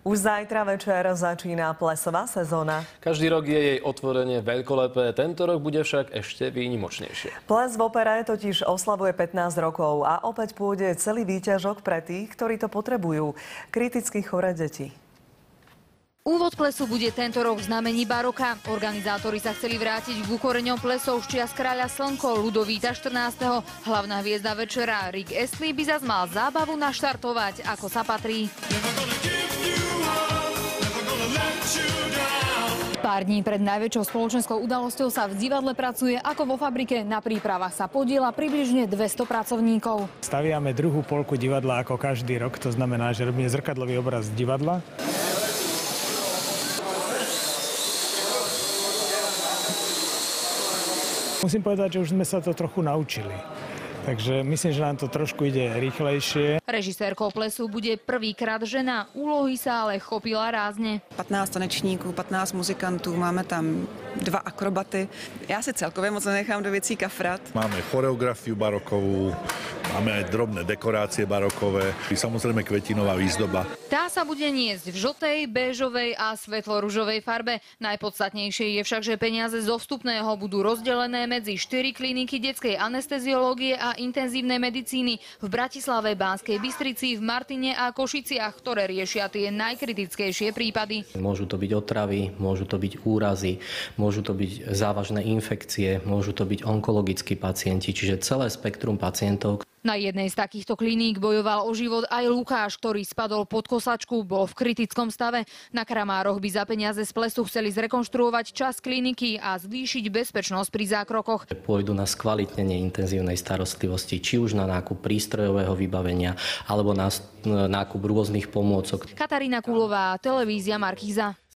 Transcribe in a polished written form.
Už zajtra večer začína plesová sezóna. Každý rok je jej otvorenie veľkolepé, tento rok bude však ešte výnimočnejšie. Ples v opere totiž oslavuje 15 rokov a opäť pôjde celý výťažok pre tých, ktorí to potrebujú. Kriticky choré deti. Úvod plesu bude tento rok v znamení baroka. Organizátori sa chceli vrátiť k ukoreňom plesov z čias kráľa Slnko Ľudovíta 14. Hlavná hviezda večera Rick Astley by zas mal zábavu naštartovať, ako sa patrí. Pár dní pred najväčšou spoločenskou udalosťou sa v divadle pracuje ako vo fabrike. Na prípravách sa podieľa približne 200 pracovníkov. Staviame druhú polku divadla ako každý rok, to znamená, že robíme zrkadlový obraz divadla. Musím povedať, že už sme sa to trochu naučili. Takže myslím, že nám to trošku ide rýchlejšie. Režisérkou plesu bude prvýkrát žena. Úlohy sa ale chopila rázne. 15 tanečníků, 15 muzikantů, máme tam 2 akrobaty. Já se celkově moc nenechám do věcí kafrat. Máme choreografiu barokovú, máme aj drobné dekorácie barokové, samozrejme kvetinová výzdoba. Tá sa bude niesť v žltej, béžovej a svetlo-ružovej farbe. Najpodstatnejšie je však, že peniaze zo vstupného budú rozdelené medzi 4 kliniky detskej anesteziológie a intenzívnej medicíny v Bratislave, Banskej Bystrici, v Martine a Košiciach, ktoré riešia tie najkritickejšie prípady. Môžu to byť otravy, môžu to byť úrazy, môžu to byť závažné infekcie, môžu to byť onkologickí pacienti, čiže celé spektrum pacientov. Na jednej z takýchto kliník bojoval o život aj Lukáš, ktorý spadol pod kosačku, bol v kritickom stave. Na Kramároch by za peniaze z plesu chceli zrekonštruovať časť kliniky a zvýšiť bezpečnosť pri zákrokoch. Pôjdu na skvalitnenie intenzívnej starostlivosti, či už na nákup prístrojového vybavenia, alebo na nákup rôznych pomôcok. Katarína Kulová, televízia Markíza.